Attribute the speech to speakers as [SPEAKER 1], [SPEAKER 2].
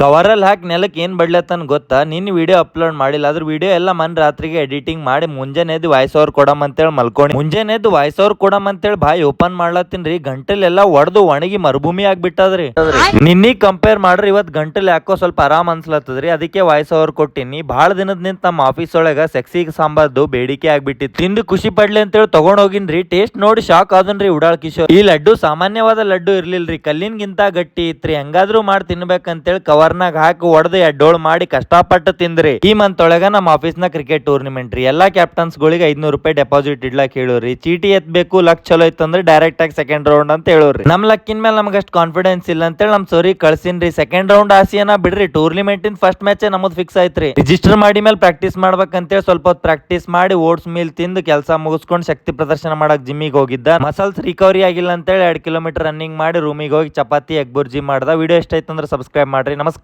[SPEAKER 1] ಕವರಲ್ಲಿ ಹಾಕಿ ನೆಲಕ್ಕೆ ಏನ್ ಬಡ್ಲತ್ತನ್ ಗೊತ್ತಾ? ನಿನ್ನ ವಿಡಿಯೋ ಅಪ್ಲೋಡ್ ಮಾಡಿಲ್ಲ, ಅದ್ರ ವಿಡಿಯೋ ಎಲ್ಲ ಮನ್ ರಾತ್ರಿಗೆ ಎಡಿಟಿಂಗ್ ಮಾಡಿ ಮುಂಜಾನೆ ಎದ್ದು ವಾಯ್ಸ್ ಓವರ್ ಕೊಡಮ್ ಅಂತೇಳಿ ಮಲ್ಕೊಂಡು ಮುಂಜಾನೆ ಎದ್ದು ವಾಯ್ಸ್ ಓವರ್ ಕೊಡಮ್ ಅಂತೇಳಿ ಬಾಯಿ ಓಪನ್ ಮಾಡ್ಲತ್ತೀನ್ರಿ. ಗಂಟಲೆಲ್ಲ ಒಡೆದು ಒಣಗಿ ಮರುಭೂಮಿ ಆಗ್ಬಿಟ್ಟದ್ರಿ. ನಿನ್ನಿಗ್ ಕಂಪೇರ್ ಮಾಡ್ರಿ ಇವತ್ ಗಂಟಲ್ ಯಾಕೋ ಸ್ವಲ್ಪ ಆರಾಮ್ ಅನ್ಸ್ಲತ್ತದ್ರಿ, ಅದಕ್ಕೆ ವಾಯ್ಸ್ ಓವರ್ ಕೊಟ್ಟಿನಿ. ಬಹಳ ದಿನದ ನಿಂತ ನಮ್ಮ ಆಫೀಸ್ ಒಳಗ ಸೆಕ್ಸಿ ಸಾಂಬಾರ್ದು ಬೇಡಿಕೆ ಆಗ್ಬಿಟ್ಟಿತ್ತು. ತಿಂದು ಖುಷಿ ಪಡ್ಲಿ ಅಂತೇಳಿ ತಗೊಂಡ್ ಹೋಗಿನ್ರಿ. ಟೇಸ್ಟ್ ನೋಡಿ ಶಾಕ್ ಆದನ್ರಿ ಉಡಾಳ್ ಕಿಶೋರ್. ಈ ಲಡ್ಡು ಸಾಮಾನ್ಯವಾದ ಲಡ್ಡು ಇರ್ಲಿಲ್ರಿ, ಕಲ್ಲಿನ್ಗಿಂತ ಗಟ್ಟಿ ಇತ್ರಿ. ಹೆಂಗಾದ್ರೂ ಮಾಡಿ ತಿನ್ಬೇಕಂತೇಳಿ ಕವರ್ನಾಗ ಹಾಕಿ ಒಡೆದು ಎಡ್ಡೋಳು ಮಾಡಿ ಕಷ್ಟಪಟ್ಟು ತಿಂದ್ರಿ. ಈ ಮಂತ್ ಒಳಗ ನಮ್ಮ ಆಫೀಸ್ ನ ಕ್ರಿಕೆಟ್ ಟೂರ್ನಿಮೆಂಟ್ ರೀ. ಎಲ್ಲಾ ಕ್ಯಾಪ್ಟನ್ಸ್ ಗಳಿಗೆ 500 ರೂಪಾಯಿ ಡೆಪಾಸಿಟ್ ಇಡ್ಲಾಕ್ ಹೇಳೋರಿ. ಚೀಟಿ ಎತ್ಬೇಕು, ಲಕ್ ಚಲೋ ಇತ್ತಂದ್ರೆ ಡೈರೆಕ್ಟ್ ಆಗಿ ಸೆಕೆಂಡ್ ರೌಂಡ್ ಅಂತ ಹೇಳೋರಿ. ನಮ್ ಲಕ್ಕಿನ ಮೇಲೆ ನಮ್ಗೆ ಅಷ್ಟು ಕಾನ್ಫಿಡೆನ್ಸ್ ಇಲ್ಲ ಅಂತೇಳಿ ನಮ್ ಸೋರಿ ಕಳ್ಸಿನ್ರಿ. ಸೆಕೆಂಡ್ ರೌಂಡ್ ಆಸಿಯನ ಬಿಡ್ರಿ, ಟೂರ್ನಿಮೆಂಟ್ ಇನ್ ಫಸ್ಟ್ ಮ್ಯಾಚ್ ನಮದ್ ಫಿಕ್ಸ್ ಆಯ್ತ್ರಿ. ರಿಜಿಸ್ಟರ್ ಮಾಡಿ ಮೇಲೆ ಪ್ರಾಕ್ಟೀಸ್ ಮಾಡ್ಬೇಕಂತೇಳಿ ಸ್ವಲ್ಪ ಹೊತ್ತು ಪ್ರಾಕ್ಟೀಸ್ ಮಾಡಿ ಓಟ್ಸ್ ಮೀಲ್ ತಿಂದು ಕೆಲಸ ಮುಗಿಸ್ಕೊಂಡು ಶಕ್ತಿ ಪ್ರದರ್ಶನ ಮಾಡಕ್ ಜಿಮ್ಮಿಗೆ ಹೋಗಿದ್ದ. ಮಸಲ್ಸ್ ರಿಕವರಿ ಆಗಿಲ್ಲ ಅಂತೇಳಿ 2 ಕಿಲೋಮೀಟರ್ ರನ್ನಿಂಗ್ ಮಾಡಿ ರೂಮಿಗೆ ಹೋಗಿ ಚಪಾತಿ ಎಗ್ ಬುರ್ಜಿ ಮಾಡ್ದ. ವಿಡಿಯೋ ಇಷ್ಟ ಆಯ್ತು ಅಂದ್ರೆ ಸಬ್ಸ್ಕ್ರೈಬ್ ಮಾಡ್ರಿ. ನಮಸ್ಕಾರ.